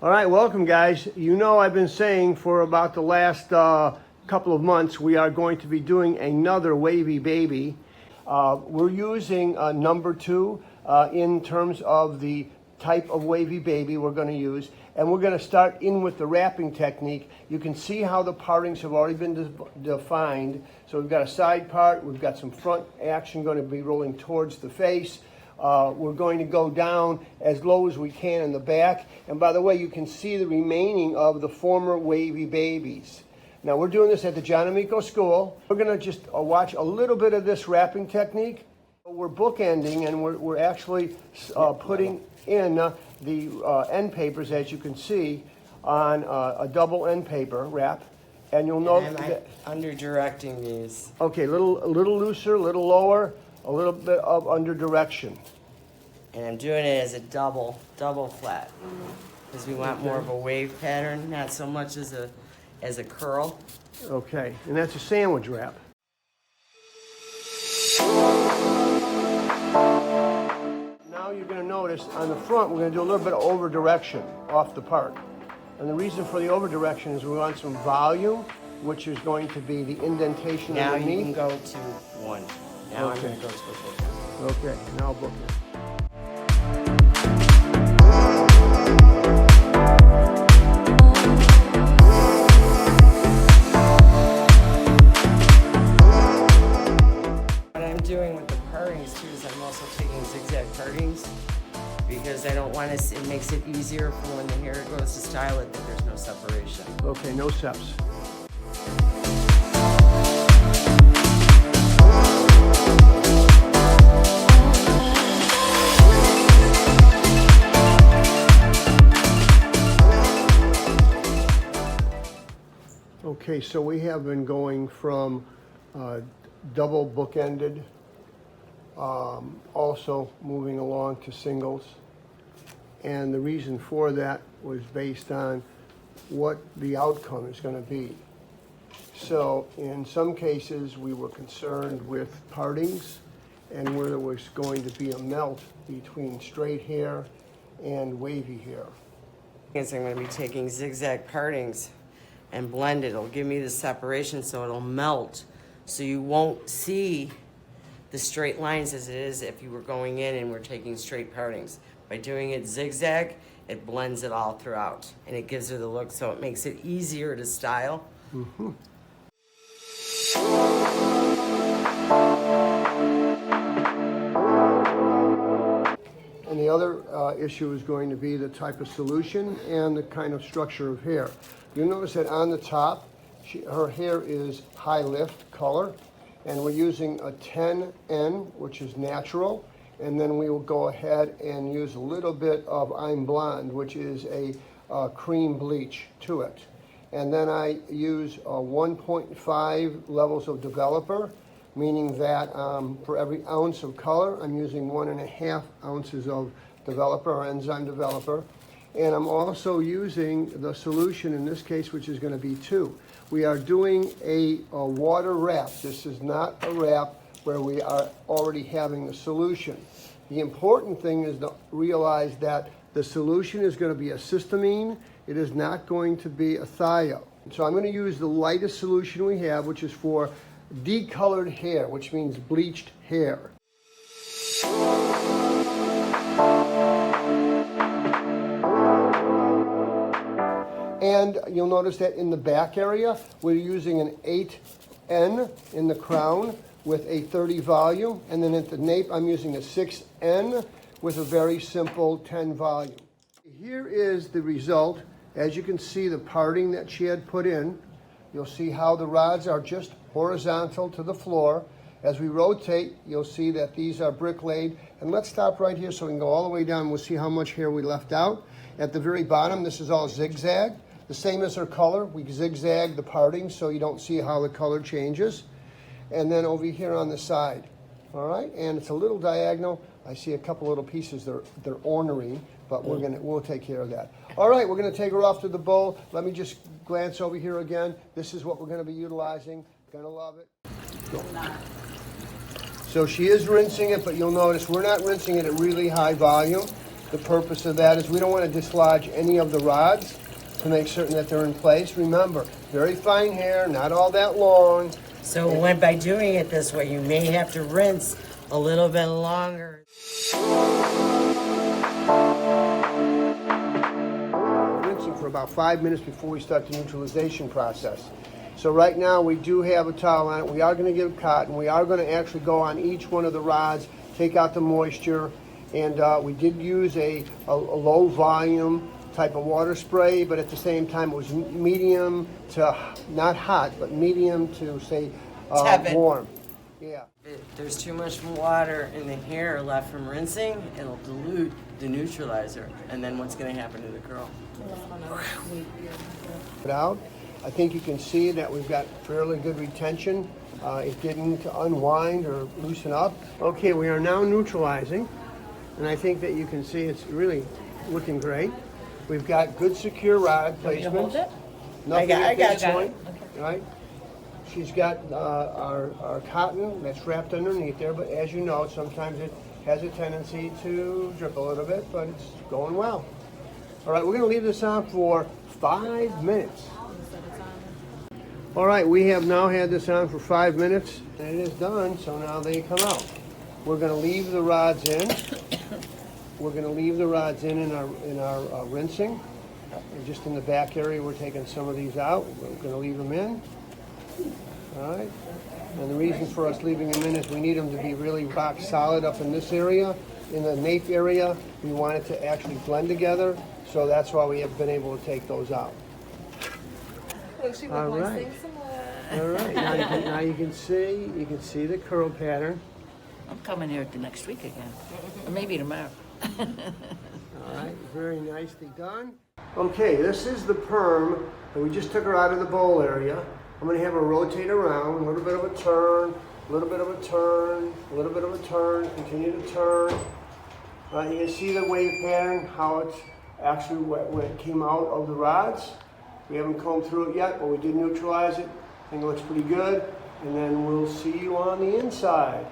All right, welcome guys. You know I've been saying for about the last couple of months we are going to be doing another Wavy Baby. We're using number 2 in terms of the type of Wavy Baby we're going to use. And we're going to start in with the wrapping technique. You can see how the partings have already been defined. So we've got a side part, we've got some front action going to be rolling towards the face. We're going to go down as low as we can in the back. And by the way, you can see the remaining of the former Wavy Babies. Now we're doing this at the John Amico school. We're going to just watch a little bit of this wrapping technique. We're bookending and we're actually putting in the end papers, as you can see, on a double end paper wrap. And you'll note that under directing these. Okay, a little looser, a little lower, a little bit of under direction. And I'm doing it as a double flat, because we want more of a wave pattern, not so much as a curl. Okay, and that's a sandwich wrap. Now you're going to notice on the front we're going to do a little bit of over direction off the part. And the reason for the over direction is we want some volume, which is going to be the indentation now underneath. Now you can go to 1. Now okay. I'm going to go to a book. Okay, now book it. What I'm doing with the partings too is I'm also taking zigzag partings, because I don't want to, it makes it easier for when the hair goes to style it that there's no separation. Okay, no steps. Okay, so we have been going from double bookended, also moving along to singles. And the reason for that was based on what the outcome is going to be. So in some cases we were concerned with partings and where there was going to be a melt between straight hair and wavy hair. I'm going to be taking zigzag partings and blend it. It'll give me the separation so it'll melt, so you won't see the straight lines as it is if you were going in and we're taking straight partings. By doing it zigzag, it blends it all throughout and it gives her the look, so it makes it easier to style. Mm-hmm. And the other issue is going to be the type of solution and the kind of structure of hair. You'll notice that on the top, her hair is high lift color, and we're using a 10N, which is natural, and then we will go ahead and use a little bit of I'm Blonde, which is a cream bleach to it. And then I use 1.5 levels of developer, meaning that for every ounce of color, I'm using 1.5 ounces of developer or enzyme developer. And I'm also using the solution in this case, which is going to be 2. We are doing a water wrap. This is not a wrap where we are already having the solution. The important thing is to realize that the solution is going to be a cysteamine. It is not going to be a thio. So I'm going to use the lightest solution we have, which is for decolored hair, which means bleached hair. And you'll notice that in the back area, we're using an 8N in the crown with a 30 volume. And then at the nape, I'm using a 6N with a very simple 10 volume. Here is the result. As you can see, the parting that she had put in. You'll see how the rods are just horizontal to the floor. As we rotate, you'll see that these are brick laid. And let's stop right here so we can go all the way down. We'll see how much hair we left out. At the very bottom, this is all zigzag. The same as her color. We zigzag the parting so you don't see how the color changes. And then over here on the side. All right, and it's a little diagonal. I see a couple little pieces, they're ornery, but we'll take care of that. All right, we're gonna take her off to the bowl. Let me just glance over here again. This is what we're gonna be utilizing. Gonna love it. Go. So she is rinsing it, but you'll notice we're not rinsing it at really high volume. The purpose of that is we don't want to dislodge any of the rods to make certain that they're in place. Remember, very fine hair, not all that long. So when by doing it this way, you may have to rinse a little bit longer. Rinsing for about 5 minutes before we start the neutralization process. So right now we do have a towel on it. We are going to give cotton. We are going to actually go on each one of the rods, take out the moisture, and we did use a low volume type of water spray, but at the same time it was medium to, not hot, but medium to say warm. Yeah. If there's too much water in the hair left from rinsing, it'll dilute the neutralizer. And then what's going to happen to the curl? Put out. I think you can see that we've got fairly good retention. It didn't unwind or loosen up. Okay, we are now neutralizing, and I think that you can see it's really looking great. We've got good secure rod placement. Nothing at this point. Okay. Right? She's got our cotton that's wrapped underneath there, but as you know, sometimes it has a tendency to drip a little bit, but it's going well. All right, we're going to leave this on for 5 minutes. All right, we have now had this on for 5 minutes, and it is done, so now they come out. We're going to leave the rods in. We're going to leave the rods in our rinsing. And just in the back area, we're taking some of these out. We're going to leave them in. All right. And the reason for us leaving them in is we need them to be really rock solid up in this area. In the nape area, we want it to actually blend together. So that's why we have been able to take those out. All right. All right. Now you can see the curl pattern. I'm coming here next week again, or maybe tomorrow. All right, very nicely done. Okay, this is the perm, and we just took her out of the bowl area. I'm going to have her rotate around, a little bit of a turn, a little bit of a turn, a little bit of a turn, continue to turn. You can see the wave pattern, how it's actually when it came out of the rods. We haven't combed through it yet, but we did neutralize it. I think it looks pretty good. And then we'll see you on the inside.